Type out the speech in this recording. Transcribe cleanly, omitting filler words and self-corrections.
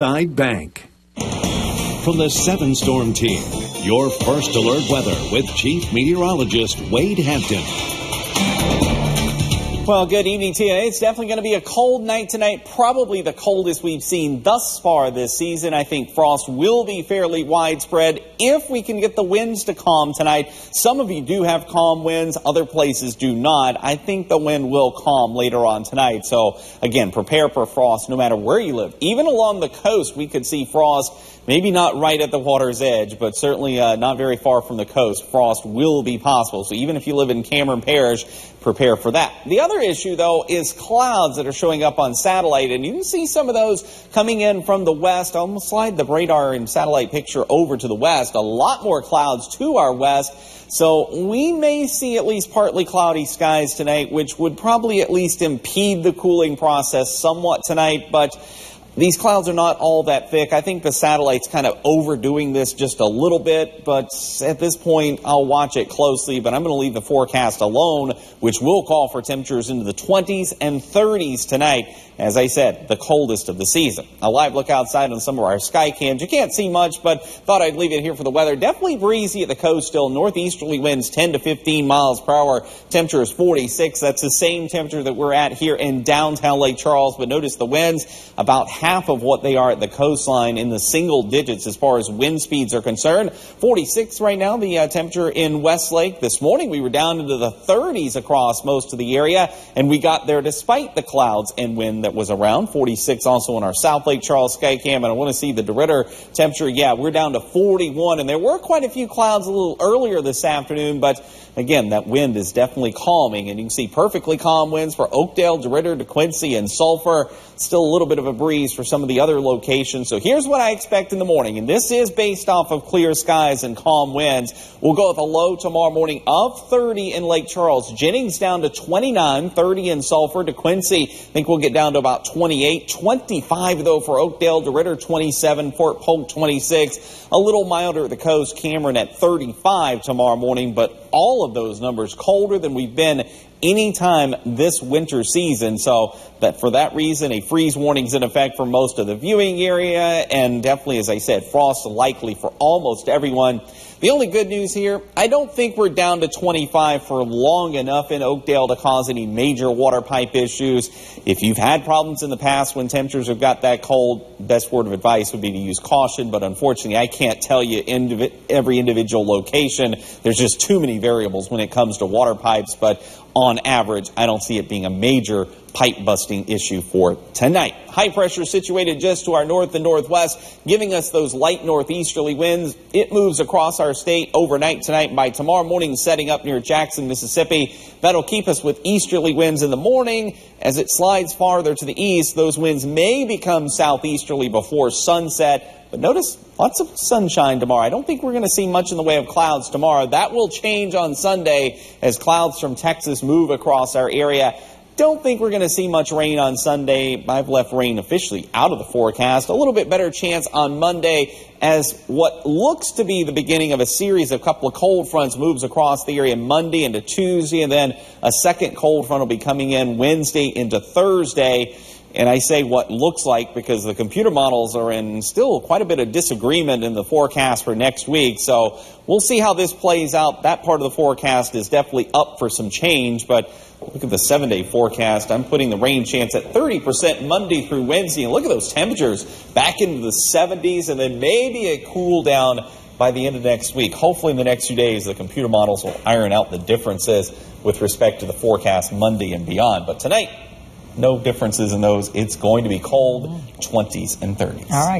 Side Bank. From the 7-Storm Team, your first alert weather with Chief Meteorologist Wade Hampton. Well, good evening to you. It's definitely going to be a cold night tonight, probably the coldest we've seen thus far this season. I think frost will be fairly widespread if we can get the winds to calm tonight. Some of you do have calm winds, other places do not. I think the wind will calm later on tonight. So, again, prepare for frost no matter where you live. Even along the coast, we could see frost. Maybe not right at the water's edge, but certainly not very far from the coast. Frost will be possible. So even if you live in Cameron Parish, prepare for that. The other issue, though, is clouds that are showing up on satellite. And you can see some of those coming in from the west. I'll almost slide the radar and satellite picture over to the west. A lot more clouds to our west. So we may see at least partly cloudy skies tonight, which would probably at least impede the cooling process somewhat tonight. But these clouds are not all that thick. I think the satellite's kind of overdoing this just a little bit, but at this point, I'll watch it closely. But I'm going to leave the forecast alone, which will call for temperatures into the 20s and 30s tonight. As I said, the coldest of the season. A live look outside on some of our sky cams. You can't see much, but thought I'd leave it here for the weather. Definitely breezy at the coast still. Northeasterly winds 10 to 15 miles per hour. Temperature is 46. That's the same temperature that we're at here in downtown Lake Charles. But notice the winds about half of what they are at the coastline, in the single digits as far as wind speeds are concerned. 46 right now, the temperature in Westlake. This morning we were down into the 30s across most of the area, and we got there despite the clouds and wind that was around. 46 also in our South Lake Charles sky cam. And I want to see the DeRidder temperature. Yeah, we're down to 41, and there were quite a few clouds a little earlier this afternoon, but again, that wind is definitely calming, and you can see perfectly calm winds for Oakdale, DeRidder, DeQuincy, and Sulphur. Still a little bit of a breeze for some of the other locations. So here's what I expect in the morning, and this is based off of clear skies and calm winds. We'll go with a low tomorrow morning of 30 in Lake Charles. Jennings down to 29, 30 in Sulphur. DeQuincy, I think we'll get down to about 28. 25, though, for Oakdale, DeRidder 27, Fort Polk 26. A little milder at the coast, Cameron at 35 tomorrow morning, but all of those numbers colder than we've been any time this winter season. So that for that reason, a freeze warning is in effect for most of the viewing area, and definitely, as I said, frost likely for almost everyone. The only good news here, I don't think we're down to 25 for long enough in Oakdale to cause any major water pipe issues. If you've had problems in the past when temperatures have got that cold, best word of advice would be to use caution. But unfortunately, I can't tell you every individual location. There's just too many variables when it comes to water pipes. But on average, I don't see it being a major pipe busting issue for tonight. High pressure situated just to our north and northwest, giving us those light northeasterly winds. It moves across our state overnight tonight. By tomorrow morning, setting up near Jackson, Mississippi. That'll keep us with easterly winds in the morning. As it slides farther to the east, those winds may become southeasterly before sunset. But notice lots of sunshine tomorrow. I don't think we're going to see much in the way of clouds tomorrow. That will change on Sunday as clouds from Texas move across our area. Don't think we're going to see much rain on Sunday. I've left rain officially out of the forecast. A little bit better chance on Monday as what looks to be the beginning of a series of couple of cold fronts moves across the area Monday into Tuesday, and then a second cold front will be coming in Wednesday into Thursday. And I say what looks like because the computer models are in still quite a bit of disagreement in the forecast for next week. So we'll see how this plays out. That part of the forecast is definitely up for some change. But look at the 7-day forecast. I'm putting the rain chance at 30% Monday through Wednesday. And look at those temperatures back into the 70s, and then maybe a cool down by the end of next week. Hopefully in the next few days, the computer models will iron out the differences with respect to the forecast Monday and beyond. But tonight, no differences in those. It's going to be cold, 20s and 30s. All right.